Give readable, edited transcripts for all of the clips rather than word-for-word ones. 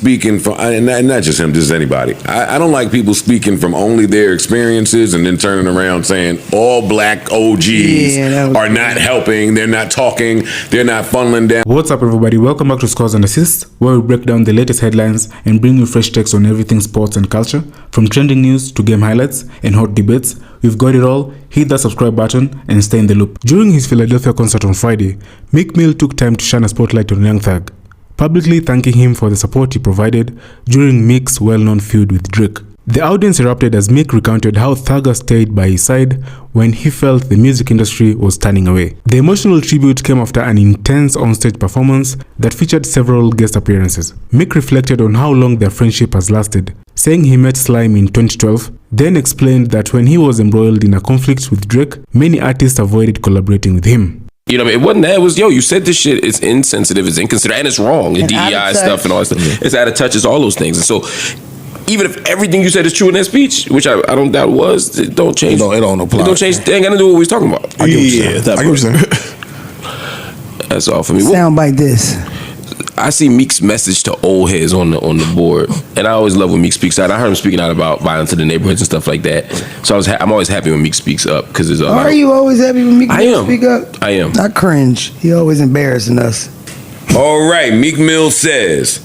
speaking from, and not just him, just anybody. I don't like people speaking from only their experiences and then turning around saying all black OGs are not helping, they're not talking, they're not funneling down. What's up, everybody? Welcome back to Scores and Assists, where we break down the latest headlines and bring you fresh takes on everything sports and culture. From trending news to game highlights and hot debates, we've got it all. Hit that subscribe button and stay in the loop. During his Philadelphia concert on Friday, Mick Mill took time to shine a spotlight on Young Thug, publicly thanking him for the support he provided during Meek's well-known feud with Drake. The audience erupted as Meek recounted how Thugger stayed by his side when he felt the music industry was turning away. The emotional tribute came after an intense onstage performance that featured several guest appearances. Meek reflected on how long their friendship has lasted, saying he met Slime in 2012, then explained that when he was embroiled in a conflict with Drake, many artists avoided collaborating with him. You know, it wasn't that. It was, you said this shit. It's insensitive, it's inconsiderate, and it's wrong. And DEI stuff and all that stuff. It's out of touch. It's all those things. And so, even if everything you said is true in that speech, which I don't doubt it was, it don't change. No, it don't apply. It don't change. They ain't got to do what we was talking about. I get what you're saying. That's all for me. Sound like this. I see Meek's message to old heads on the board, and I always love when Meek speaks out. I heard him speaking out about violence in the neighborhoods and stuff like that. So I'm always happy when Meek speaks up because there's a lot. Are you always happy when Meek speak up? I am. I cringe. He always embarrassing us. All right, Meek Mill says,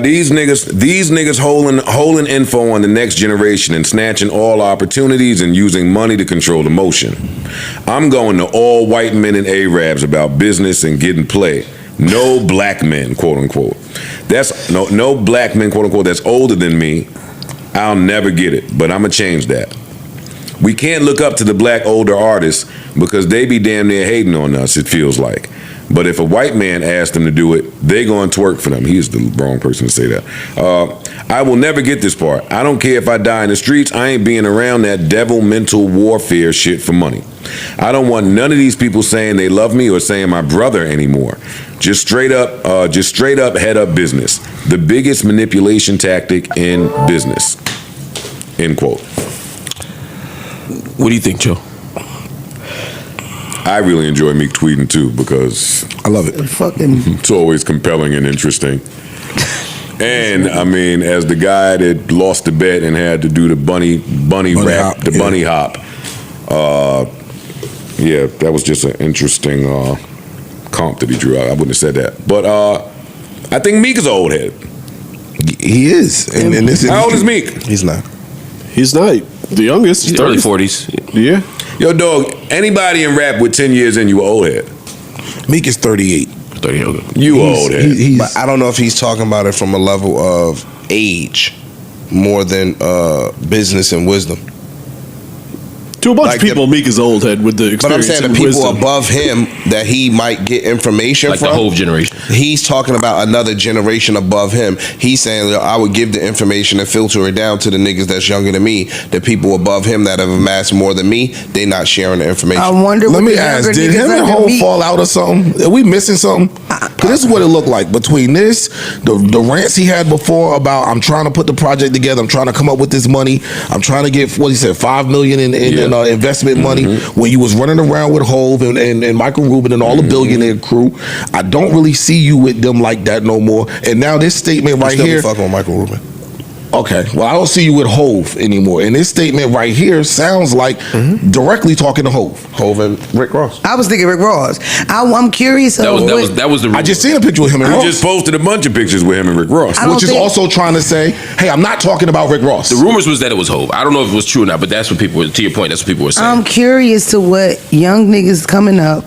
these niggas holding info on the next generation and snatching all opportunities and using money to control emotion. I'm going to all white men and Arabs about business and getting play. No black men, quote unquote. That's no black men, quote unquote, that's older than me. I'll never get it, but I'ma change that. We can't look up to the black older artists because they be damn near hating on us, it feels like. But if a white man asks them to do it, they gonna twerk for them. He's the wrong person to say that. I will never get this part. I don't care if I die in the streets. I ain't being around that devil mental warfare shit for money. I don't want none of these people saying they love me or saying my brother anymore. Just straight up head up business. The biggest manipulation tactic in business. End quote. What do you think, Joe? I really enjoy Meek tweeting too because I love it. It's always compelling and interesting. And I mean, as the guy that lost the bet and had to do the bunny rap, hop, bunny hop. Yeah, that was just an interesting comp that he drew out. I wouldn't have said that, but I think Meek is an old head. He is. And this how old is Meek? He's not. He's not the youngest. He's early 40s. Yeah. Yo, dog, anybody in rap with 10 years in, you an old head. Meek is 38. 38. You old head. But I don't know if he's talking about it from a level of age more than business and wisdom. To a bunch of people, Meek is old head with the experience. But I'm saying the people above him that he might get information like from. the whole generation. He's talking about another generation above him. He's saying, I would give the information and filter it down to the niggas that's younger than me. The people above him that have amassed more than me, they not sharing the information. I wonder. Let me ask: did him and Hov fall out or something? Are we missing something? Because this is what it looked like between this, the rants he had before about I'm trying to put the project together, I'm trying to come up with this money, I'm trying to get what he said $5 million in investment money when you was running around with Hov and Michael Rubin and all the billionaire crew. I don't really see you with them like that no more. And now this statement right here. Fucking with Michael Rubin. Okay, well I don't see you with Hov anymore. And this statement right here sounds like directly talking to Hov and Rick Ross. I was thinking Rick Ross. I'm curious. That was the. I just seen a picture with him and Ross. You just posted a bunch of pictures with him and Rick Ross, which is also trying to say, hey, I'm not talking about Rick Ross. The rumors was that it was Hov. I don't know if it was true or not, but that's what people were. To your point, that's what people were saying. I'm curious to what young niggas coming up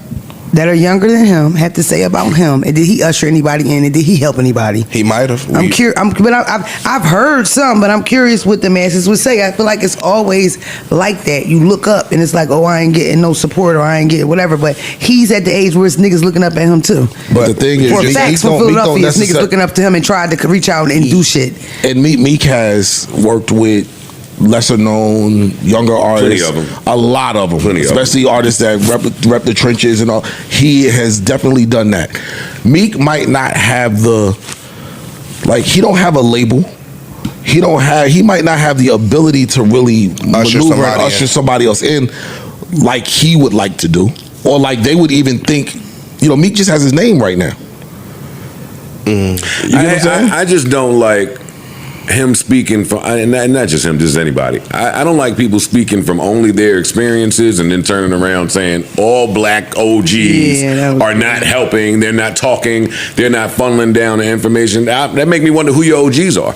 that are younger than him have to say about him, and did he usher anybody in, and did he help anybody? He might have. I'm curious, but I've heard some, but I'm curious what the masses would say. I feel like it's always like that. You look up, and it's like, oh, I ain't getting no support, or I ain't getting whatever. But he's at the age where it's niggas looking up at him too. But the thing is, for facts from Philadelphia, it's niggas looking up to him and tried to reach out and do shit. And Meek has worked with lesser known, younger artists. Plenty of them. A lot of them. Plenty especially of them. Artists that rep the trenches and all. He has definitely done that. Meek might not have he don't have a label. He might not have the ability to really usher somebody else in like he would like to do. Or like they would even think, Meek just has his name right now. You know what I'm saying? I just don't like him speaking from, and not just him, just anybody. I don't like people speaking from only their experiences and then turning around saying all black OGs are not helping, they're not talking, they're not funneling down the information. That make me wonder who your OGs are.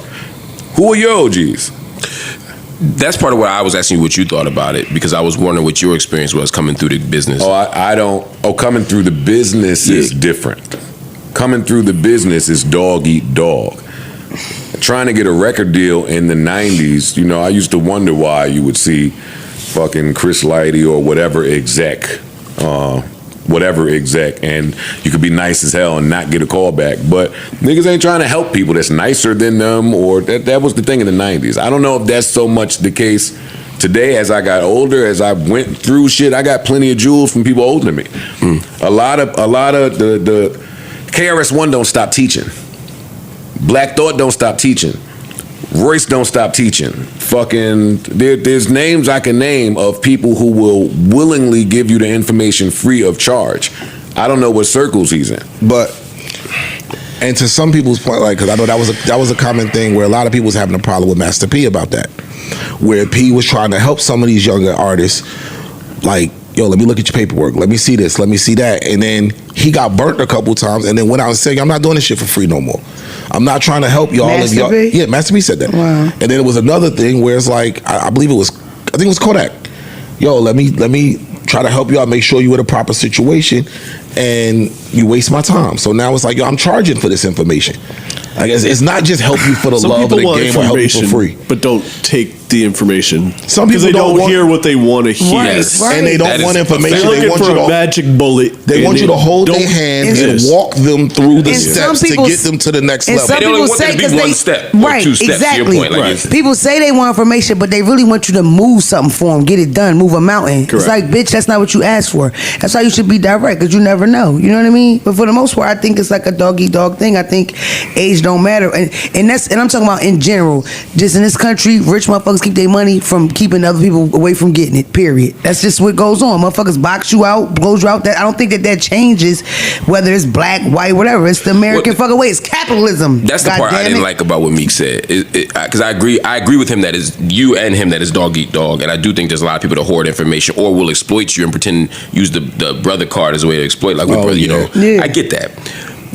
Who are your OGs? That's part of what I was asking you what you thought about it, because I was wondering what your experience was coming through the business. Coming through the business is different. Coming through the business is dog eat dog. Trying to get a record deal in the 90s, you know, I used to wonder why you would see fucking Chris Lighty or whatever exec, and you could be nice as hell and not get a call back. But niggas ain't trying to help people that's nicer than them, or that was the thing in the 90s. I don't know if that's so much the case today. As I got older, as I went through shit, I got plenty of jewels from people older than me. A lot of the KRS-One don't stop teaching. Black Thought don't stop teaching. Royce don't stop teaching. Fucking, there's names I can name of people who will willingly give you the information free of charge. I don't know what circles he's in. But, and to some people's point, like, because I know that was a common thing where a lot of people was having a problem with Master P about that, where P was trying to help some of these younger artists, like, yo, let me look at your paperwork. Let me see this. Let me see that. And then he got burnt a couple times and then went out and said, I'm not doing this shit for free no more. I'm not trying to help y'all. Master P? Yeah, Master P said that. Wow. And then it was another thing where it's like, I think it was Kodak. Yo, let me try to help you out, make sure you in a proper situation, and you waste my time. So now it's like, yo, I'm charging for this information. I guess it's not just help you for the Some love of the people want game or help you for free. but don't take the information. Some because they people don't hear what they want to hear. Right, right. And they don't want information. They're They looking want for you a to magic bullet. They want you to hold don't- their hand and Yes. walk them through the And some steps to people- get them to the next and level. some They don't people want say there to be 'cause one they- step or right, 2 steps, to your exactly. point. Like, it's- People say they want information, but they really want you to move something for them, get it done, move a mountain. Correct. It's like, bitch, that's not what you asked for. That's why you should be direct, because you never know. You know what I mean? But for the most part, I think it's like a dog-eat-dog thing. I think age don't matter, and I'm talking about in general. Just in this country, rich motherfuckers keep their money from keeping other people away from getting it. Period. That's just what goes on. Motherfuckers box you out, blows you out. That I don't think that changes whether it's black, white, whatever. It's the American fucking way. It's capitalism. That's the part I didn't like about what Meek said. Because I agree with him that is you and him that is dog eat dog, and I do think there's a lot of people that hoard information or will exploit you and pretend use the brother card as a way to exploit. Like, with brother, you know, Yeah. I get that.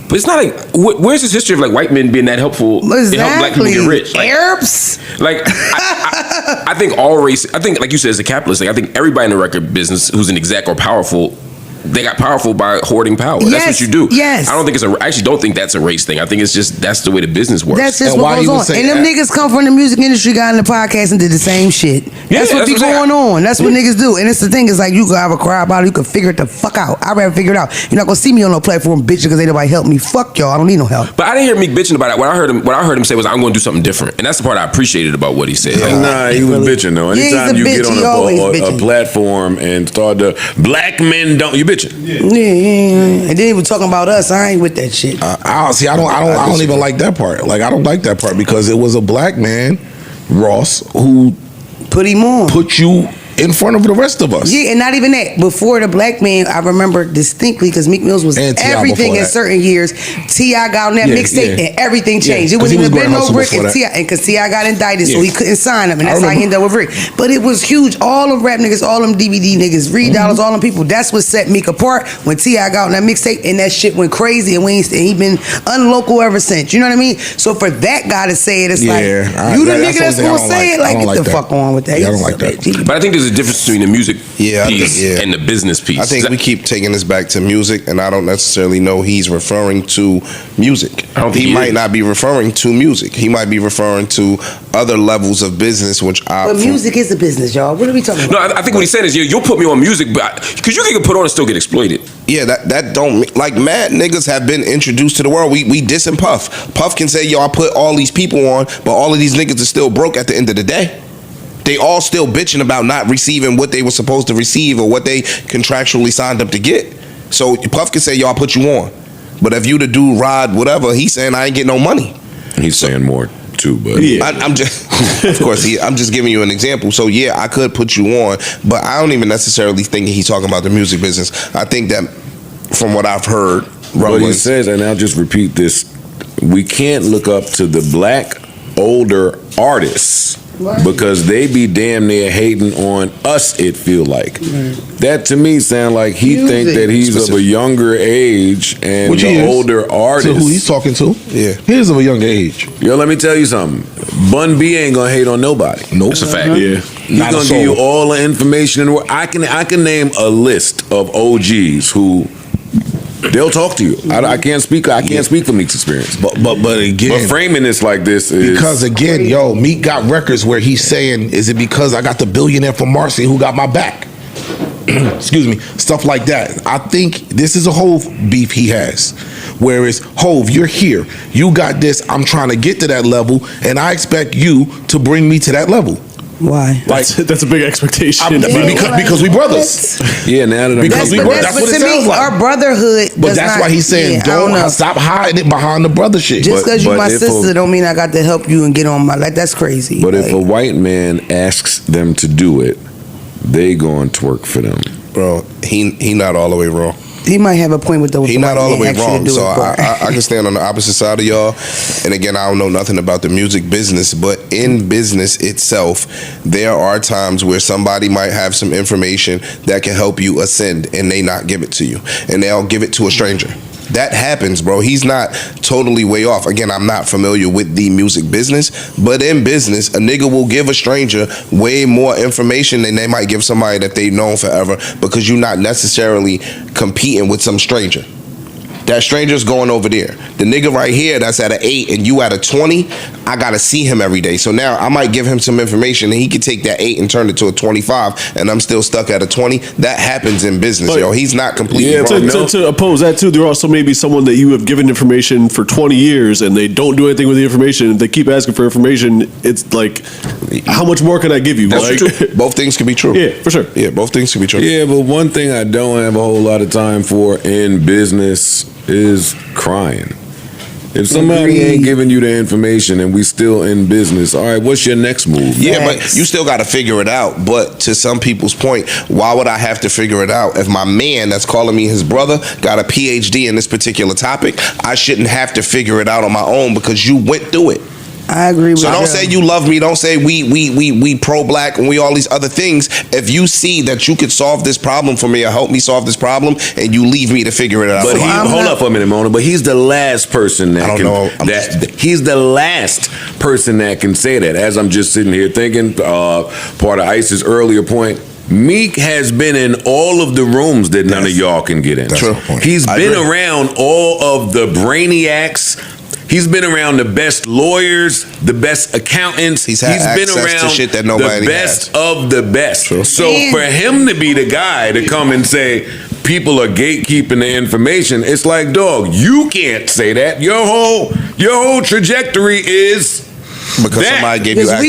But it's not like, where's this history of like white men being that helpful Exactly. in helping black people get rich? Like, Arabs. like I think all race. I think, like you said, it's a capitalist thing. I think everybody in the record business who's an exec or powerful, they got powerful by hoarding power. That's Yes, what you do. yes. I actually don't think that's a race thing. I think it's just that's the way the business works. That's just And what why he goes was on. saying And them that- niggas come from the music industry, got in the podcast and did the same shit. That's what that's be what I'm saying. going on. That's what niggas do. And it's the thing, is like, you can have a cry about it, you can figure it the fuck out. I'd rather figure it out. You're not gonna see me on no platform bitching because ain't nobody help me. Fuck y'all, I don't need no help. But I didn't hear Meek bitching about it. What I heard him say was, "I'm going to do something different," and that's the part I appreciated about what he said. Like, Nah, he was bitching though. Yeah, he's Anytime a you bitch. get He always on a bitching. platform and start to black men don't, you bitching. Yeah. And then he was talking about us. I ain't with that shit. I don't even like that part. Like, I don't like that part because it was a black man, Ross, who Put him on. put you in front of the rest of us. Yeah, and not even that. Before the black man, I remember distinctly because Meek Mills was And T.I. everything before in that. certain years. T.I. got on that Yeah, mixtape yeah. and everything changed. Yeah, It 'cause he wouldn't was even Grand been no Hustle Rick before and that. T.I. And because T.I. got indicted, so Yeah. he couldn't sign him, and I that's how he remember. ended up with Rick. But it was huge. All them rap niggas, all them DVD niggas, Reed Dollars, all them people. That's what set Meek apart when T.I. got on that mixtape and that shit went crazy, and he been unlocal ever since. You know what I mean? So for that guy to say it, it's like, you the nigga that's gonna say it? Like, get the fuck on with that. Yeah, I don't like that. but I think there's a difference between the music piece yeah. and the business piece. I think we keep taking this back to music, and I don't necessarily know he's referring to music. I don't think He he might is. not be referring to music. He might be referring to other levels of business, which I. But music is a business, y'all. What are we talking No, about? I think what he's saying is, you'll put me on music, but because you can get put on and still get exploited. Yeah, that don't, like, mad niggas have been introduced to the world. We dissing Puff. Puff can say, yo, I put all these people on, but all of these niggas are still broke at the end of the day. They all still bitching about not receiving what they were supposed to receive or what they contractually signed up to get. So Puff can say, yo, I put you on. But if you the dude Rod, whatever, he's saying I ain't getting no money. He's saying more too, but I'm just, of course, I'm just giving you an example. So yeah, I could put you on, but I don't even necessarily think he's talking about the music business. I think that from what I've heard, what he rumblings, says, and I'll just repeat this we can't look up to the black older artists because they be damn near hating on us, it feel like. That to me sound like he think that he's of a younger age and Which the older artist. To who he's talking to? Yeah. He's of a younger age. Yo, let me tell you something. Bun B ain't gonna hate on nobody. Nope. That's a fact. Yeah. He's Not a gonna give you soul. all the information in the world. I can name a list of OGs who they'll talk to you. I can't speak for Meek's experience. But again, But framing this like this is because again, yo, Meek got records where he's saying, "Is it because I got the billionaire from Marcy who got my back?" Excuse me, stuff like that. I think this is a Hove beef he has, whereas Hove, you're here, you got this. I'm trying to get to that level, and I expect you to bring me to that level. Why? Like That's a big expectation. because we brothers. yeah. Now that I'm Because we brothers. That's what it to me, sounds like. our brotherhood. But does that's not- why he's saying, I don't know. don't stop hiding it behind the brother shit. Just because you but my if sister a- don't mean I got to help you and get on my, like, that's crazy. But if Like, a white man asks them to do it, they going to twerk for them. Bro, he not all the way wrong. he might have a point with those. He not all the way wrong. So I I can stand on the opposite side of y'all. And again, I don't know nothing about the music business, but in business itself, there are times where somebody might have some information that can help you ascend and they not give it to you. And they'll give it to a stranger. That happens, bro. He's not totally way off. Again, I'm not familiar with the music business, but in business, a nigga will give a stranger way more information than they might give somebody that they've known forever because you're not necessarily competing with some stranger. That stranger's going over there. The nigga right here that's at an 8 and you at a 20, I gotta see him every day. So now I might give him some information and he could take that 8 and turn it to a 25 and I'm still stuck at a 20. That happens in business, But- yo. He's not completely wrong. To oppose that too, there also may be someone that you have given information for 20 years and they don't do anything with the information. If they keep asking for information, it's like, how much more can I give you? That's Like- true. Both things can be true. Yeah, for sure. Yeah, both things can be true. Yeah, but one thing I don't have a whole lot of time for in business is crying. If somebody ain't giving you the information and we still in business, all right, what's your next move? Yeah, but you still got to figure it out. But to some people's point, why would I have to figure it out? If my man that's calling me his brother got a PhD in this particular topic, I shouldn't have to figure it out on my own because you went through it. I agree with So don't you. say you love me. Don't say we pro-black and we all these other things. If you see that you could solve this problem for me or help me solve this problem, and you leave me to figure it out. But hold up for a minute, Mona. But he's the last person that I don't can. know. He's the last person that can say that. As I'm just sitting here thinking, part of Ice's earlier point. Meek has been in all of the rooms that none of y'all can get in. True. He's I been agree. around all of the brainiacs. He's been around the best lawyers, the best accountants. He's had been access to around shit that nobody the best has. of the best. True. So And- for him to be the guy to come and say people are gatekeeping the information, it's like, dog, you can't say that. Your whole trajectory is because that. somebody gave you Because access.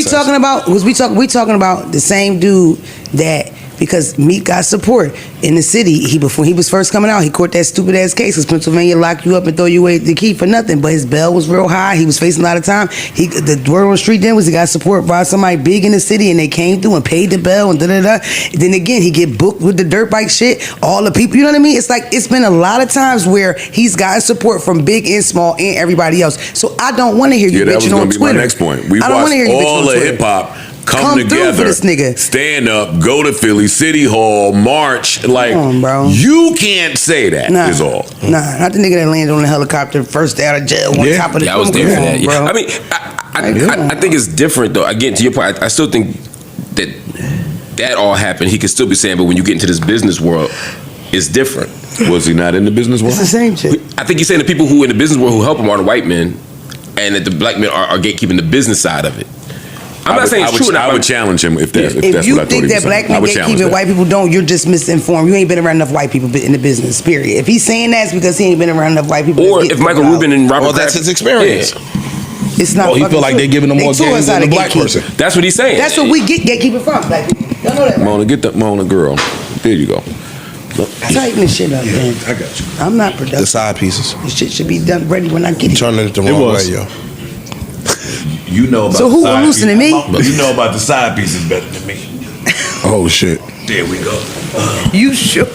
we talking about the same dude that, because Meek got support in the city. Before he was first coming out, he caught that stupid ass case because Pennsylvania locked you up and throw you away the key for nothing. But his bail was real high. He was facing a lot of time. The word on the street then was he got support by somebody big in the city, and they came through and paid the bail and da da da. Then again, he get booked with the dirt bike shit. All the people, you know what I mean? It's like it's been a lot of times where he's gotten support from big and small and everybody else. So I don't want to hear you Yeah, that was bitching gonna on be Twitter. my next point. We I don't want watched to hear you bitching all on the Twitter. hip hop come Come through together, for this nigga. stand up, go to Philly City Hall, march. Like, Come on, bro. you can't say that. Nah, Is all. Nah, not the nigga that landed on the helicopter first day out of jail on top of the. Yeah, I was there for that. Bro. Yeah. I mean, I think it's different though. Again, to your point, I still think that all happened. He could still be saying, but when you get into this business world, it's different. Was he not in the business world? It's the same shit. I think he's saying the people who in the business world who help him are the white men, and that the black men are gatekeeping the business side of it. I'm not saying it's true or not. I would challenge him if that's If what you I thought think he was that saying. black I men would challenge gatekeeping that. white people don't, you're just misinformed. You ain't been around enough white people in the business, period. If he's saying that, it's because he ain't been around enough white people. Or to get if Michael figured out. Rubin and Robert Well, that's Kraft- his experience. Yeah. It's not. Oh, he fucking feel like true. they giving him more taught us games how than to the black gatekeep. person. That's what he's saying. That's what we get gatekeeping from, black people. Y'all know that, right? Mona, get that Mona girl. There you go. Tighten this shit up, man. I got you. I'm not The productive. side pieces. This shit should be done ready when I get it. Turning it the wrong way, yo. You know about So the who side hallucinating me? pieces. You know about the side pieces better than me. Oh shit. There we go. You sure?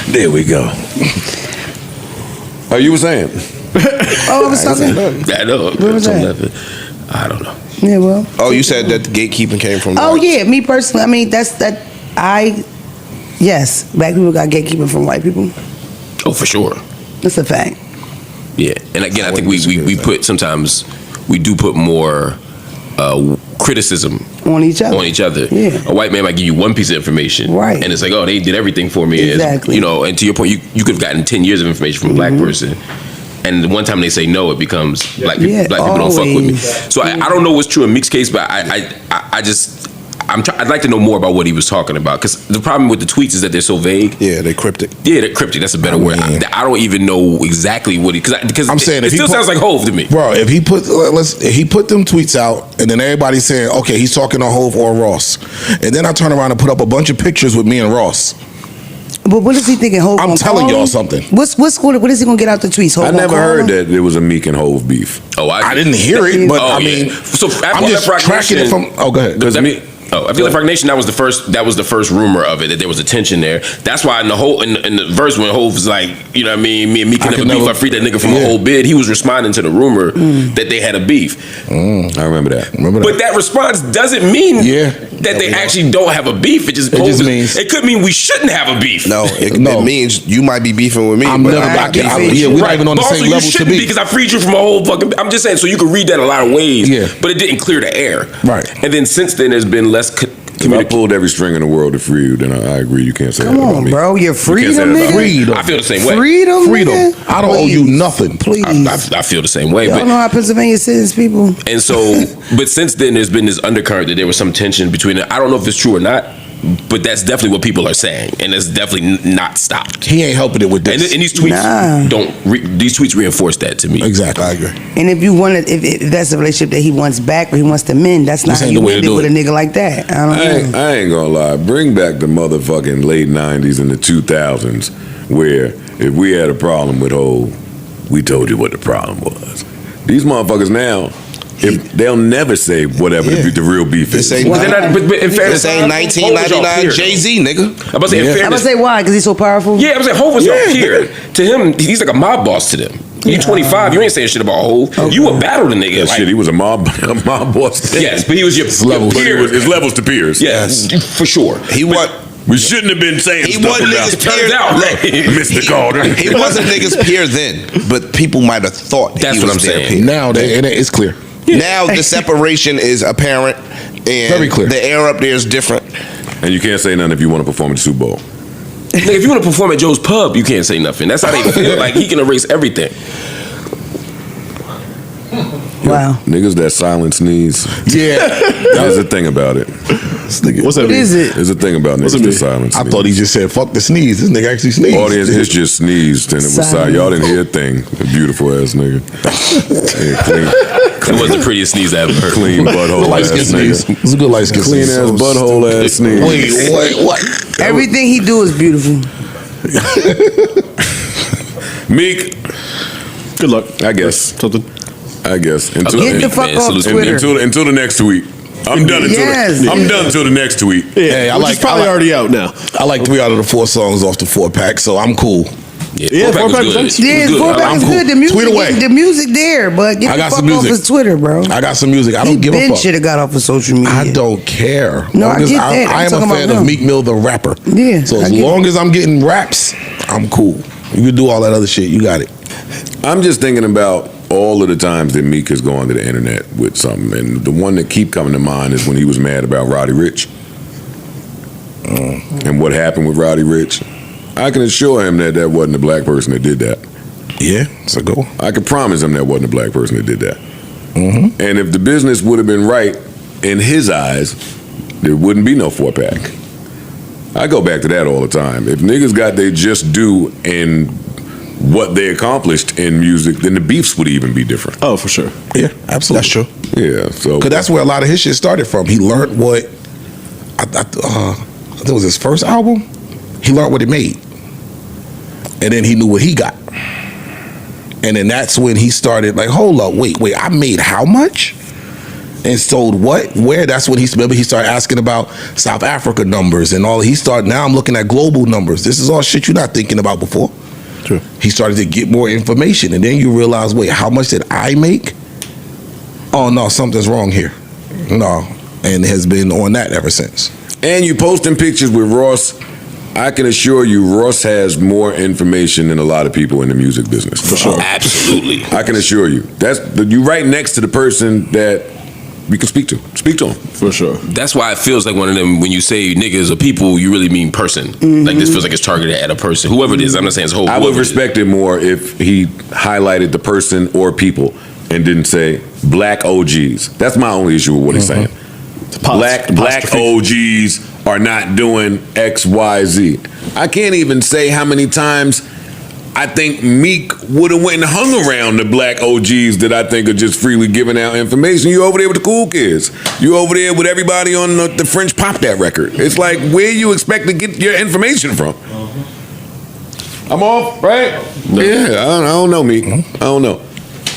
There we go. Oh, you were saying? Oh, it was something. I know. Where was that? 11. I don't know. Yeah, well. Oh, you said that the gatekeeping came from. Oh whites. yeah, me personally. I mean, yes, black people got gatekeeping from white people. Oh, for sure. That's a fact. Yeah, and again, I think we put sometimes we do put more criticism On each other. Yeah. A white man might give you one piece of information, Right. and it's like, oh, they did everything for me. Exactly. You know, and to your point, you could have gotten 10 years of information from a black person. And the one time they say no, it becomes black people don't fuck with me. So I don't know what's true in Meek's case, but I'd like to know more about what he was talking about, because the problem with the tweets is that they're so vague. Yeah, they're cryptic. Yeah, they're cryptic. That's a better word. I don't even know exactly what because I'm saying it still sounds like Hove to me. Bro, if he put them tweets out, and then everybody's saying, okay, he's talking to Hove or Ross, and then I turn around and put up a bunch of pictures with me and Ross. But what is he thinking? Hove I'm gonna telling call y'all him? something. What is he gonna get out the tweets? Hove I gonna never call heard him? that there was a Meek and Hove beef. Oh, I didn't hear it, but I mean, so I'm just tracking it from. Oh, go ahead. Because me. I feel like Rock Nation. That was the first rumor of it, that there was a tension there. That's why in the verse when Hove was like, you know what I mean, me and Meek can never beef. I freed that nigga from a whole bid. He was responding to the rumor that they had a beef. I remember that. But that response doesn't mean that they actually don't have a beef. It just means it could mean we shouldn't have a beef. No, it means you might be beefing with me. I'm but never I'm not beefing. beefing. We're not even on the also, same you level to shouldn't be. because I freed you from a whole fucking. I'm just saying, so you can read that a lot of ways. Yeah. But it didn't clear the air. Right. And then since then, there's been less. If I pulled every string in the world to free you, then I agree. You can't say that about me. Bro, you're freedom, nigga. Freedom. I feel the same way. Freedom. Nigga? I don't owe you nothing. Please. I feel the same way. Y'all But know how Pennsylvania sends people. and so, but since then, there's been this undercurrent that there was some tension between it. I don't know if it's true or not, but that's definitely what people are saying, and it's definitely not stopped. He ain't helping it with this. And these tweets these tweets reinforce that to me. Exactly, I agree. And if you want to, if that's a relationship that he wants back or he wants to mend, that's not how you end it with a nigga like that. I don't know. I ain't gonna lie. Bring back the motherfucking late 90s and the 2000s, where if we had a problem with Hove, we told you what the problem was. These motherfuckers now, they'll never say whatever the real beef is. This ain't 1999 Jay-Z, nigga. I'm about to say, in I'm fairness, gonna say why? Because he's so powerful. yeah, I'm saying Hove was your peer. To him, he's like a mob boss to them. You 25, you ain't saying shit about Hove. Okay. You would battle the nigga. Yeah, shit, he was a mob boss. Yes, but he was your peer. His levels to peers. Yes, for sure. We shouldn't have been saying He stuff wasn't about niggas' peer. Turns out, Mr. Calder. He wasn't niggas' peer then, but people might have thought That's he what was I'm their saying. peer. Now it's clear. Now the separation is apparent, and Very clear. the air up there is different. And you can't say nothing if you want to perform at the Super Bowl. Nigga, if you want to perform at Joe's Pub, you can't say nothing. That's how they feel. Like, he can erase everything. Wow. Niggas that silent sneeze. Yeah. There's a thing about it. What's that What mean? is it? There's a thing about niggas that silent sneeze. I thought he just said, fuck the sneeze. This nigga actually sneezed. Audience, it's just sneezed and it was silent. Y'all didn't hear a thing. A beautiful ass nigga. Yeah, clean. It was the prettiest sneeze I ever heard. Clean butthole light ass skin sneeze. nigga. It's a good light skin Clean sneeze. ass butthole ass sneeze. Wait, what? Everything he do is beautiful. Meek, Good luck. I guess. Something. I guess. Get the fuck man, off salute. Twitter. Until the next tweet. I'm done until I'm done until the next tweet. Yeah, I which like- is probably I like- already out now. I like 3 out of the 4 songs off the 4-pack, so I'm cool. Yeah, four-pack four-pack was was good. nice. Yeah, It was the good. fullback I'm is cool. good. The music, Tweet away. the music there, but get I the got fuck some off music. his Twitter, bro. I got some music. I don't give a Ben fuck. should have got off of social media. I don't care. No, Long I as get that. I I'm am a talking about fan of him. Meek Mill, the rapper. Yeah, So I as get long as I'm getting raps, I'm cool. You can do all that other shit. You got it. I'm just thinking about all of the times that Meek has gone to the internet with something, and the one that keep coming to mind is when he was mad about Roddy Ricch and what happened with Roddy Ricch. I can assure him that wasn't a black person that did that. Yeah, it's a go. I can promise him that wasn't a black person that did that. And if the business would have been right in his eyes, there wouldn't be no 4-pack. I go back to that all the time. If niggas got they just due in what they accomplished in music, then the beefs would even be different. Oh, for sure. Yeah, absolutely. That's true. Yeah, so Because that's where a lot of his shit started from. He learned what, I think it was his first album. He learned what it made. And then he knew what he got. And then that's when he started like, hold up, wait, I made how much? And sold what? Where? That's when he started asking about South Africa numbers and all. Now I'm looking at global numbers. This is all shit you're not thinking about before. True. He started to get more information, and then you realize, wait, how much did I make? Oh no, something's wrong here. No, and has been on that ever since. And you posting pictures with Ross. I can assure you, Ross has more information than a lot of people in the music business. For sure. Absolutely. I can assure you. You right next to the person that we can speak to. Speak to him. For sure. That's why it feels like one of them, when you say niggas or people, you really mean person. Like this feels like it's targeted at a person. Whoever it is, I'm not saying it's whole. I would respect it more if he highlighted the person or people and didn't say black OGs. That's my only issue with what he's saying. Black OGs are not doing X, Y, Z. I can't even say how many times I think Meek would have went and hung around the black OGs that I think are just freely giving out information. You over there with the cool kids. You over there with everybody on the French Pop That record. It's like, where you expect to get your information from? I'm off, right? No. Yeah, I don't know, Meek. I don't know.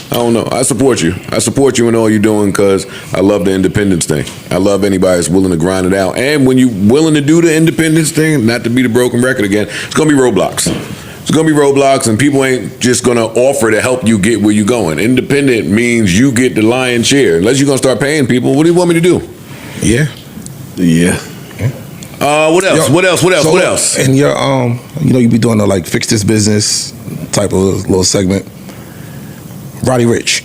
I support you. I support you in all you're doing because I love the independence thing. I love anybody that's willing to grind it out. And when you're willing to do the independence thing, not to be the broken record again, it's going to be roadblocks. It's going to be roadblocks, and people ain't just going to offer to help you get where you're going. Independent means you get the lion's share. Unless you're going to start paying people, what do you want me to do? Yeah. What else? Yo, what else? And your you be doing the like fix this business type of little segment. Roddy Rich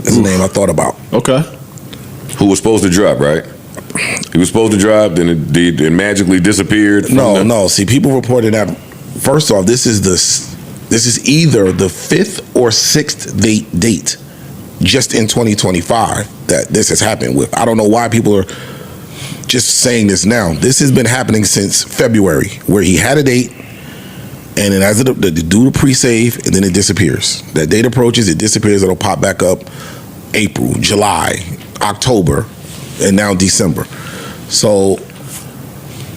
is a name I thought about. Okay. Who was supposed to drop, right? He was supposed to drop, then it magically disappeared. No. See, people reported that. First off, this is either the 5th or 6th date just in 2025 that this has happened with. I don't know why people are just saying this now. This has been happening since February, where he had a date, and then as they do the pre-save, and then it disappears. That date approaches, it disappears, it'll pop back up April, July, October, and now December. So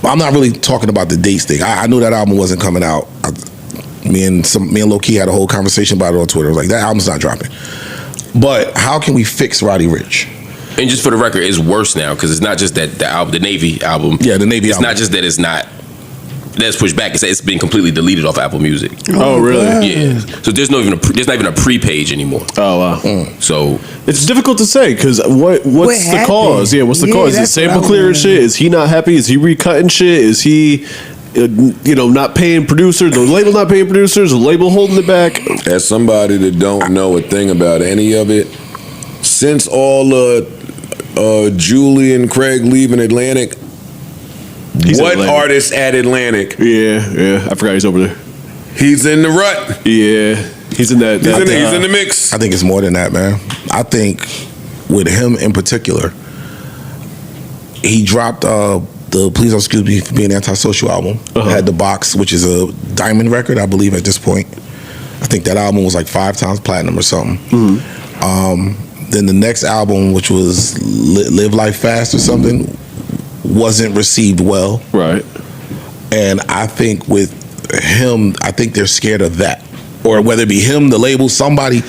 I'm not really talking about the dates thing. I knew that album wasn't coming out. Me and Low Key had a whole conversation about it on Twitter. I was like, that album's not dropping. But how can we fix Roddy Rich? And just for the record, it's worse now because it's not just that the album, the Navy album. Yeah, the Navy album. It's not just that it's not. That's pushed back. It's been completely deleted off Apple Music. Oh, really? Yeah. So there's not even a pre-page anymore. Oh, wow. So it's difficult to say because what's the cause? Yeah, what's the cause? Is it sample clearing shit? Is he not happy? Is he recutting shit? Is he, not paying producers? The label not paying producers? The label holding it back? As somebody that don't know a thing about any of it, since all Julie and Craig leaving Atlantic, what artist at Atlantic? Yeah, I forgot he's over there. He's in the rut. Yeah, he's in that. He's in the mix. I think it's more than that, man. I think with him in particular, he dropped the Please Don't Excuse Me for Being Antisocial album. Had the Box, which is a diamond record, I believe, at this point. I think that album was like 5 times platinum or something. Then the next album, which was Live Life Fast or something, wasn't received well. Right. And I think with him, I think they're scared of that. Or whether it be him, the label, somebody,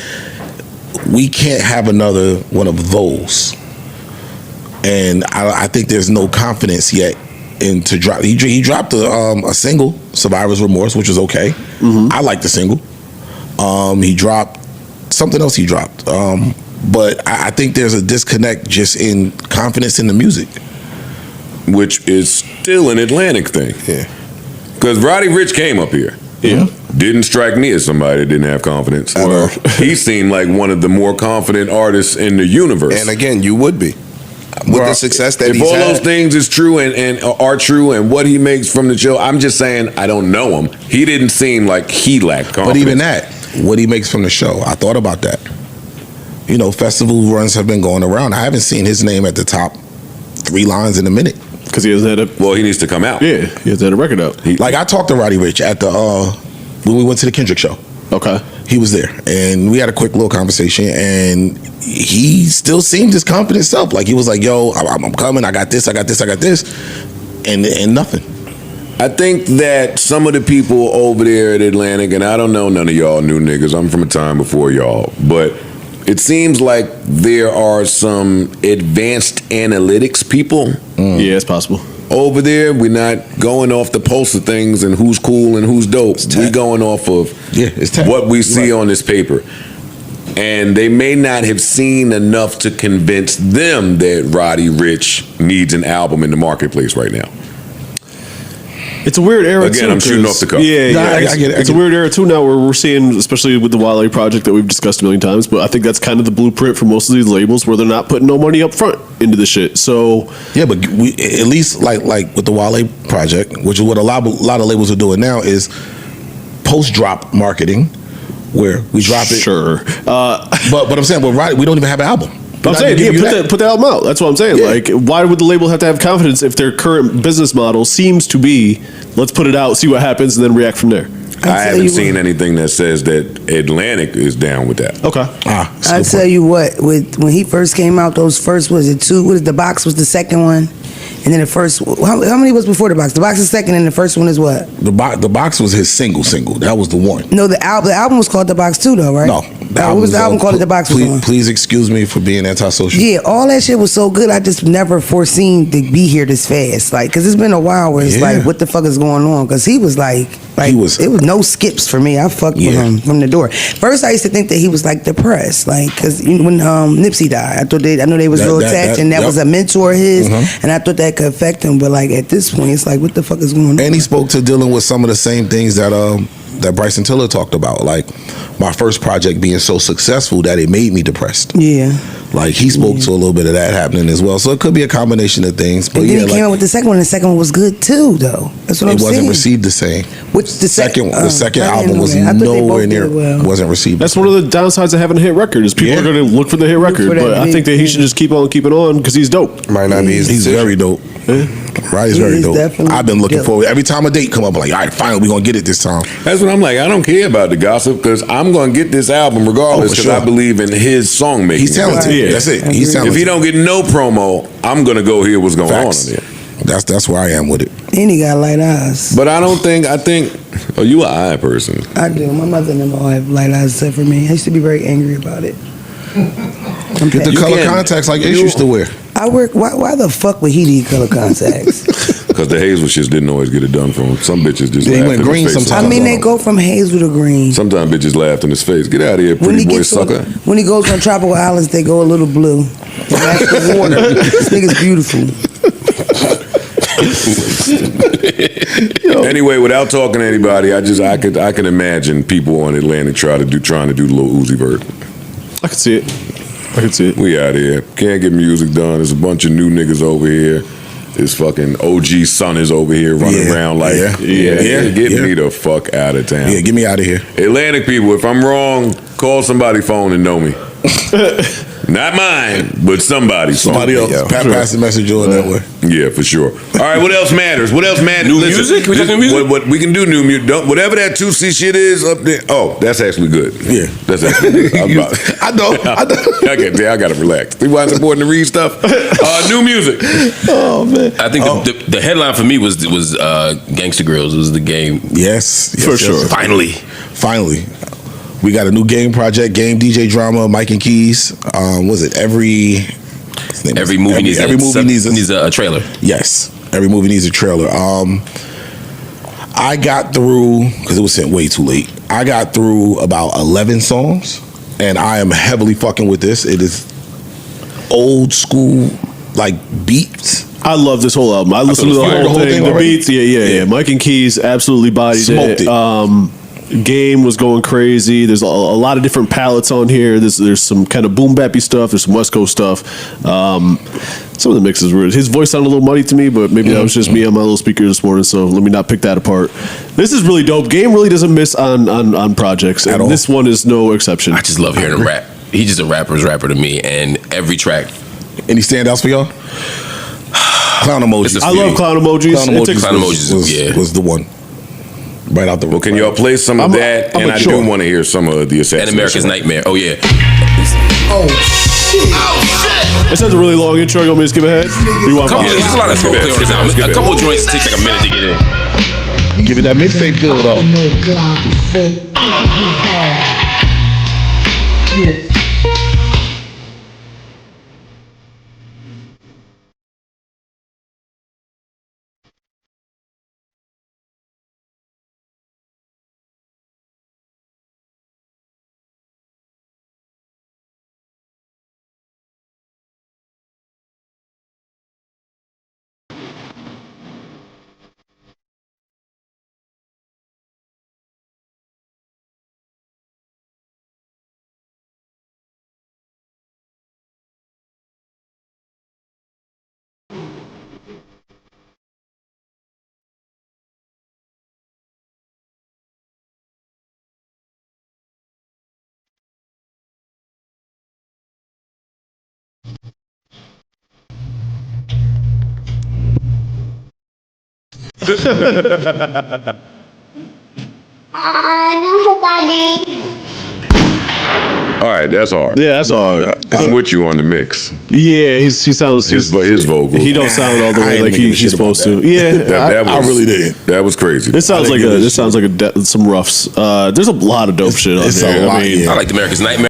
we can't have another one of those. And I think there's no confidence yet in to drop. He dropped a single, Survivor's Remorse, which was okay. I like the single. He dropped something else. But I think there's a disconnect just in confidence in the music, which is still an Atlantic thing. Yeah. Because Roddy Rich came up here. Yeah. Didn't strike me as somebody that didn't have confidence. He seemed like one of the more confident artists in the universe. And again, you would be. With the success that he's had. If all had. those things is true and are true and what he makes from the show, I'm just saying I don't know him. He didn't seem like he lacked confidence. But even that, what he makes from the show, I thought about that. Festival runs have been going around. I haven't seen his name at the top 3 lines in a minute. Because he hasn't had Well, he needs to come out. Yeah, he hasn't had a record out. I talked to Roddy Rich at the when we went to the Kendrick show. Okay. He was there, and we had a quick little conversation, and he still seemed his confident self. Like, he was like, yo, I'm coming, I got this, and nothing. I think that some of the people over there at Atlantic, and I don't know none of y'all new niggas, I'm from a time before y'all, but it seems like there are some advanced analytics people. Yeah, it's possible. over there, we're not going off the pulse of things and who's cool and who's dope. We're going off of what we see on this paper. And they may not have seen enough to convince them that Roddy Ricch needs an album in the marketplace right now. It's a weird era Again, too. I'm shooting off the cuff. Yeah, Nah, I get it. It's a weird era too now, where we're seeing, especially with the Wale project that we've discussed a million times. But I think that's kind of the blueprint for most of these labels, where they're not putting no money up front into the shit. So yeah, but we at least like with the Wale project, which is what a lot of labels are doing now, is post drop marketing, where we drop it. Sure, but I'm saying, Roddy, we don't even have an album. I'm saying, put the album out. That's what I'm saying. Yeah. Like, why would the label have to have confidence if their current business model seems to be, let's put it out, see what happens, and then react from there? I haven't seen anything that says that Atlantic is down with that. Okay. I tell you what, when he first came out, those first, was it two? What is the box was the second one? And then the first, how many was before the box? The box is second, and the first one is what? The box was his single. That was the one. No, the album was called The Box too, though, right? No. What was the album called? The Box was on. Please excuse me for being antisocial. Yeah, all that shit was so good. I just never foreseen to be here this fast. Like, cause it's been a while where it's like, what the fuck is going on? Cause he was like it was no skips for me. I fucked with him from the door. First, I used to think that he was like depressed, like, cause when Nipsey died, I know they was real attached, and that was a mentor of his, and I thought that could affect him. But like at this point, it's like, what the fuck is going on? And he spoke to dealing with some of the same things that that Bryson Tiller talked about, like my first project being so successful that it made me depressed. Yeah. Like he spoke to a little bit of that happening as well. So it could be a combination of things. But and then yeah, he came out with the second one, and the second one was good too, though. That's what I'm saying. It wasn't received the same. Which the second album was nowhere near. Wasn't received. That's one of the downsides of having a hit record is people are going to look for the hit record. But I think that he should just keep on keeping on because he's dope. Might not be. He's very dope. Roddy's very dope. I've been looking forward. Every time a date come up, I'm like, all right, finally, we're going to get it this time. That's what I'm like. I don't care about the gossip because I'm going to get this album regardless because I believe in his song making. He's talented. Yeah. That's it. He's talented. If he don't get no promo, I'm going to go hear what's going on in there. That's where I am with it. And he got light eyes. But I think, oh, you an eye person. I do. My mother and them all have light eyes except for me. I used to be very angry about it. Get the color contacts like Ish used to wear. I work. Why the fuck would he need color contacts? Because the Hazel shits didn't always get it done for him. Some bitches just laughed in his face. I mean, they go from hazel to green. Sometimes bitches laughed in his face. Get out of here, pretty boy sucker. When he goes on tropical islands, they go a little blue. That's the water. This nigga's beautiful. Anyway, without talking to anybody, I can imagine people on Atlantic trying to do the Lil Uzi Vert. I can see it. We out here. Can't get music done. There's a bunch of new niggas over here. This fucking OG son is over here running around like, get me the fuck out of town. Yeah, get me out of here. Atlantic people, if I'm wrong, call somebody's phone and know me. Not mine, but somebody's phone. Somebody else. Pass the message on that way. Yeah, for sure. All right, what else matters? New music? We talking music? What we can do new music. Whatever that 2C shit is up there. Oh, that's actually good. Yeah. That's actually good. I know. I gotta relax. We want supporting the read stuff. New music. Oh man. I think the headline for me was Gangsta Grills was the game. Yes, for sure. Finally. We got a new game project, game DJ drama, Mike and Keys. Was it every movie needs a trailer. Yes, every movie needs a trailer. I got through because it was sent way too late. I got through about 11 songs, and I am heavily fucking with this. It is old school like beats. I love this whole album. I listened to the whole thing. The beats, yeah. Mike and Keys absolutely bodied it. Game was going crazy. There's a lot of different palettes on here. There's some kind of boom bappy stuff. There's some West Coast stuff. Some of the mixes were. His voice sounded a little muddy to me, but maybe that was just me on my little speaker this morning. So let me not pick that apart. This is really dope. Game really doesn't miss on projects, and this one is no exception. I just love hearing him rap. He's just a rapper's rapper to me, and every track. Any standouts for y'all? Clown emojis. I love clown emojis. Clown emojis was the one. Right out the. Well, can y'all play some of that? And I do want to hear some of the Assassination. And America's Nightmare. Oh yeah. Oh shit! This has a really long intro. You want me to skip ahead? You want there's a lot of smoke clear on this album. A couple of joints take like a minute to get in. Give it that mixtape feel though. All right, that's hard. Yeah, that's hard. I'm with you on the mix. Yeah, he sounds His vocals. He don't sound all the I way ain't like making he's shit supposed about to. Yeah, I really did. That was crazy. This sounds like some roughs. There's a lot of dope shit on It's a there. lot, I mean, yeah. I like America's Nightmare.